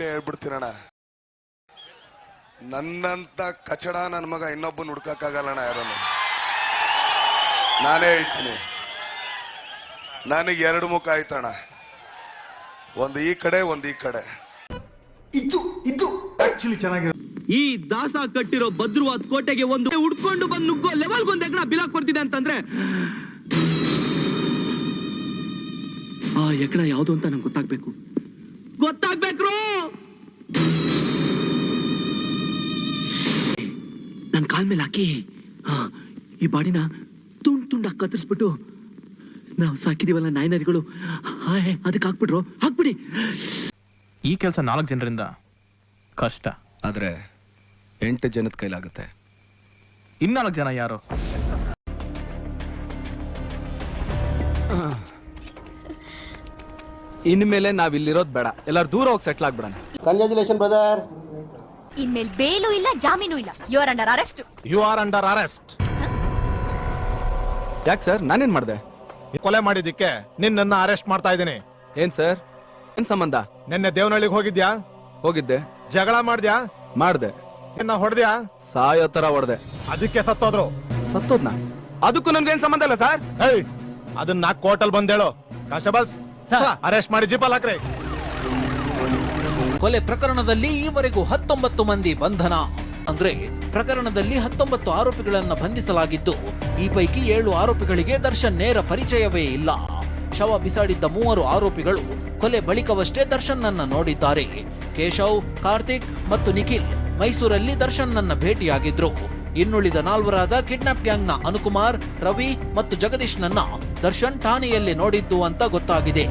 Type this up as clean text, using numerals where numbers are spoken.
ಹೇಳ್ಬಿಡ್ತೀನಣ್ಣ, ನನ್ನಂತ ಕಚಡ ನನ್ನ ಮಗ ಇನ್ನೊಬ್ಬನ ಹುಡ್ಕಕ್ಕಾಗಲ್ಲಣ್ಣ ಯಾರನ್ನು. ನಾನೇ ಹೇಳ್ತೀನಿ, ನನಗೆ ಎರಡು ಮುಖ ಆಯ್ತಣ್ಣ, ಒಂದು ಈ ಕಡೆ ಒಂದು ಈ ಕಡೆ. ಇದು ಆಕ್ಚುಲಿ ಚೆನ್ನಾಗಿರೋ. ಈ ದಾಸ ಕಟ್ಟಿರೋ ಭದ್ರವಾದ ಕೋಟೆಗೆ ಒಂದು ಹುಡ್ಕೊಂಡು ಬಂದು ನುಗ್ಗೋ ಲೆವೆಲ್ ಒಂದ್ ಎಕಡ ಬಿಲ ಕೊಡ್ತಿದೆ ಅಂತಂದ್ರೆ ಆ ಎಕಡ ಯಾವ್ದು ಅಂತ ನಂಗೆ ಗೊತ್ತಾಗ್ಬೇಕು. ನನ್ ಕಾಲ್ ಮೇಲೆ ಹಾಕಿ ಈ ಬಾಡಿನ ತುಂಡಾಗಿ ಕತ್ತರಿಸ್ಬಿಟ್ಟು ನಾವು ಸಾಕಿದೀವಲ್ಲ ನಾಯಿನರಿಗಳು ಅದಕ್ಕೆ ಹಾಕ್ಬಿಡಿ. ಈ ಕೆಲಸ 4 ಜನರಿಂದ ಕಷ್ಟ, ಆದ್ರೆ 8 ಜನದ ಕೈಲಾಗುತ್ತೆ. 4 ಜನ ಯಾರು? ಇನ್ಮೇಲೆ ನಾವಿಲ್ಲಿರೋದು ಬೇಡ, ಎಲ್ಲಾರು ದೂರ ಹೋಗಿ ಸೆಟ್ಲ್ ಆಗ್ಬಿಡೋಣ. Congratulation brother. ಇನ್ಮೇಲೆ ಬೇಲು ಇಲ್ಲ, ಜಾಮೀನು ಇಲ್ಲ. You are under arrest. You are under arrest. ಯಾಕೆ ಸರ್, ನಾನೇನ್ ಮಾಡ್ದೆ? ಕೊಲೆ ಮಾಡಿದ್ದಕ್ಕೆ ನಿನ್ನನ್ನ ಅರೆಸ್ಟ್ ಮಾಡ್ತಾ ಇದ್ದೀನಿ. ಏನ್ ಸರ್, ಏನ್ ಸಂಬಂಧ? ನಿನ್ನೆ ದೇವನಹಳ್ಳಿಗೆ ಹೋಗಿದ್ಯಾ? ಹೋಗಿದ್ದೆ. ಜಗಳ ಮಾಡ್ದ್ಯಾ? ಮಾಡ್ದೆ. ನಿನ್ನ ಹೊಡೆದ್ಯಾ? ಸಾಯೋ ತರ ಹೊಡೆದೆ. ಅದಕ್ಕೆ ಸತ್ತೋದ್ರು. ಸತ್ತೋದ್ನ? ಅದಕ್ಕೂ ನನ್ಗೇನ್ ಸಂಬಂಧ ಇಲ್ಲ ಸರ್. ಅದನ್ನ ಕೋರ್ಟಲ್ ಬಂದೇಳು. ಕಾನ್ಸ್ಟೇಬಲ್ಸ್ ಅರೆಸ್ಟ್ ಮಾಡಿ ಜೀಪಲ್ ಹಾಕ್ರಿ. ಕೊಲೆ ಪ್ರಕರಣದಲ್ಲಿ ಈವರೆಗೂ 19 ಮಂದಿ ಬಂಧನ. ಅಂದ್ರೆ ಪ್ರಕರಣದಲ್ಲಿ 19 ಆರೋಪಿಗಳನ್ನ ಬಂಧಿಸಲಾಗಿದ್ದು, ಈ ಪೈಕಿ 7 ಆರೋಪಿಗಳಿಗೆ ದರ್ಶನ್ ನೇರ ಪರಿಚಯವೇ ಇಲ್ಲ. ಶವ ಬಿಸಾಡಿದ್ದ 3 ಆರೋಪಿಗಳು ಕೊಲೆ ಬಳಿಕವಷ್ಟೇ ದರ್ಶನ್ ನನ್ನ ನೋಡಿದ್ದಾರೆ. ಕೇಶವ್, ಕಾರ್ತಿಕ್ ಮತ್ತು ನಿಖಿಲ್ ಮೈಸೂರಲ್ಲಿ ದರ್ಶನ್ ನನ್ನ ಭೇಟಿಯಾಗಿದ್ರು. ಇನ್ನುಳಿದ 4 ಕಿಡ್ನಾಪ್ ಗ್ಯಾಂಗ್ನ ಅನುಕುಮಾರ್, ರವಿ ಮತ್ತು ಜಗದೀಶ್ ನನ್ನ ದರ್ಶನ್ ಠಾಣೆಯಲ್ಲಿ ನೋಡಿದ್ದು ಅಂತ ಗೊತ್ತಾಗಿದೆ.